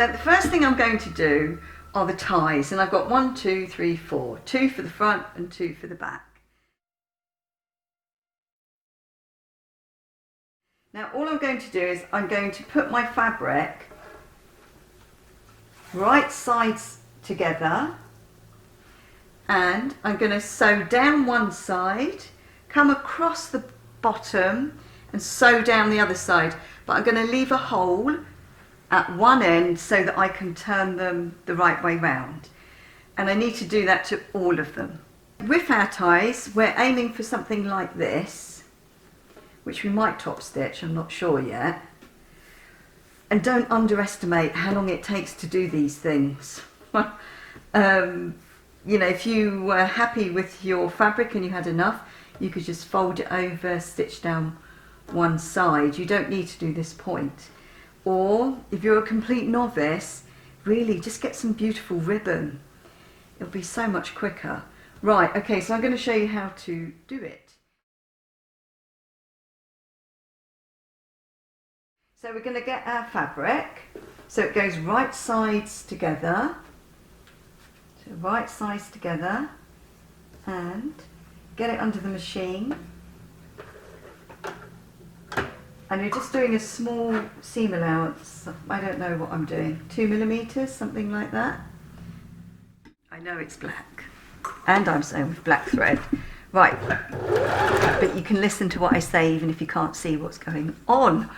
So the first thing I'm going to do are the ties, and I've got 1, 2, 3, 4. 2 for the front and 2 for the back. Now all I'm going to do is I'm going to put my fabric right sides together, and I'm going to sew down one side, come across the bottom and sew down the other side, but I'm going to leave a hole at one end so that I can turn them the right way round, and I need to do that to all of them. With our ties we're aiming for something like this, which we might top stitch, I'm not sure yet. And don't underestimate how long it takes to do these things. You know, if you were happy with your fabric and you had enough, you could just fold it over, stitch down one side. You don't need to do this point. Or if you're a complete novice, really just get some beautiful ribbon. It'll be so much quicker. Right, okay, so I'm going to show you how to do it. So we're going to get our fabric, so it goes right sides together, so right sides together, and get it under the machine. And you're just doing a small seam allowance. I don't know what I'm doing, 2 millimeters, something like that. I know it's black, and I'm sewing with black thread. Right, but you can listen to what I say even if you can't see what's going on.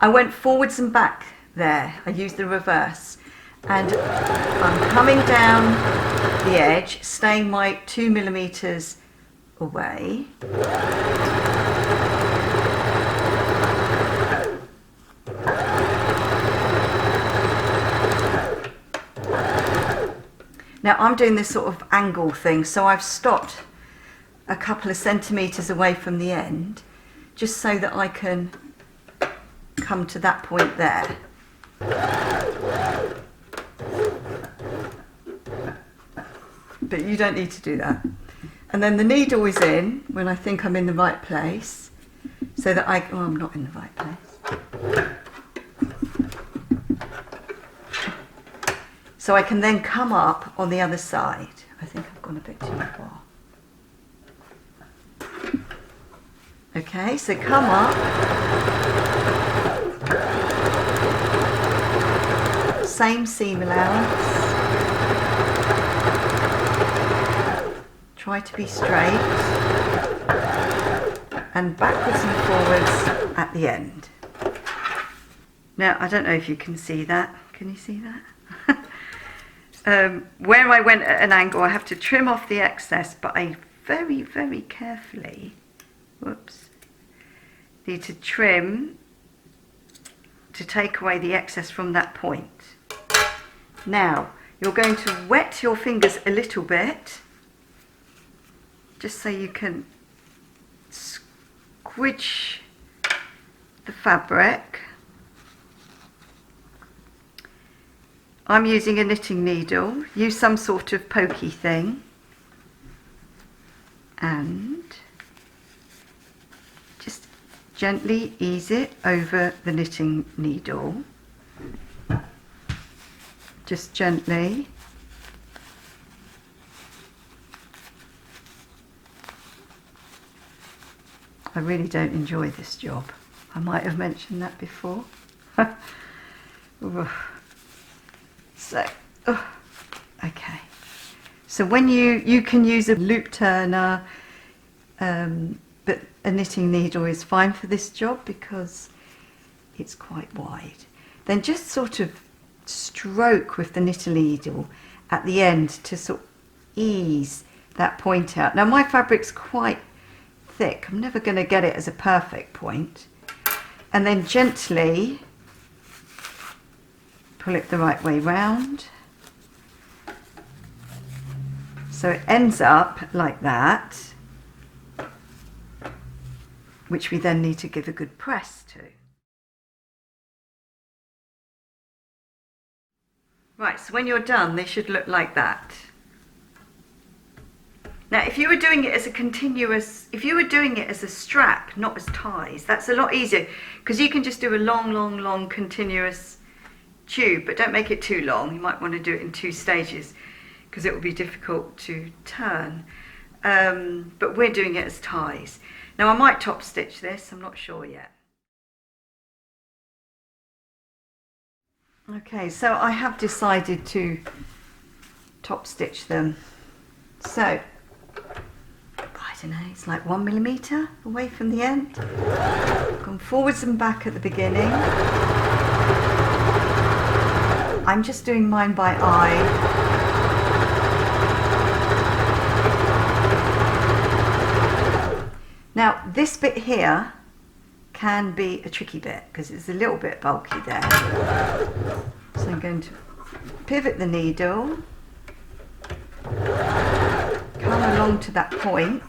I went forwards and back there. I used the reverse, and I'm coming down the edge, staying my 2 millimeters away. Now I'm doing this sort of angle thing, so I've stopped a couple of centimeters away from the end, just so that I can come to that point there. But you don't need to do that. And then the needle is in when I think I'm in the right place, so that oh, I'm not in the right place. So I can then come up on the other side. I think I've gone a bit too far. Okay, so come up. Same seam allowance. Try to be straight. And backwards and forwards at the end. Now, I don't know if you can see that. Can you see that? Where I went at an angle, I have to trim off the excess, but I very, very carefully, need to trim to take away the excess from that point. Now, you're going to wet your fingers a little bit, just so you can squidge the fabric. I'm using a knitting needle. Use some sort of pokey thing, and just gently ease it over the knitting needle. Just gently. I really don't enjoy this job. I might have mentioned that before. So, okay. So when you can use a loop turner, but a knitting needle is fine for this job because it's quite wide. Then just sort of stroke with the knitting needle at the end to sort of ease that point out. Now my fabric's quite thick. I'm never going to get it as a perfect point. And then gently pull it the right way round, so it ends up like that, which we then need to give a good press to. Right, so when you're done, they should look like that. Now, if you were doing it as a continuous, if you were doing it as a strap, not as ties, that's a lot easier, because you can just do a long, long, long continuous tube, but don't make it too long. You might want to do it in 2 stages because it will be difficult to turn. But we're doing it as ties. Now I might top stitch this, I'm not sure yet. Okay, so I have decided to top stitch them. So, I don't know, it's like 1 millimetre away from the end. Gone forwards and back at the beginning. I'm just doing mine by eye. Now, this bit here can be a tricky bit because it's a little bit bulky there. So I'm going to pivot the needle, come along to that point,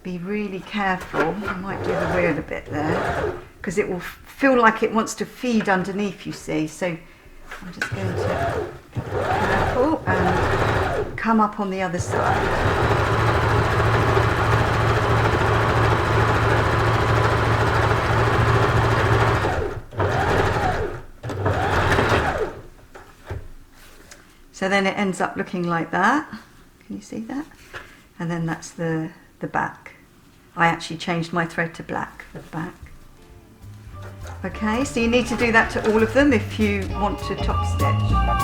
be really careful. I might do the wheel a bit there because it will feel like it wants to feed underneath, you see. So I'm just going to be careful and come up on the other side. So then it ends up looking like that. Can you see that? And then that's the back. I actually changed my thread to black for the back. Okay, so you need to do that to all of them if you want to top stitch.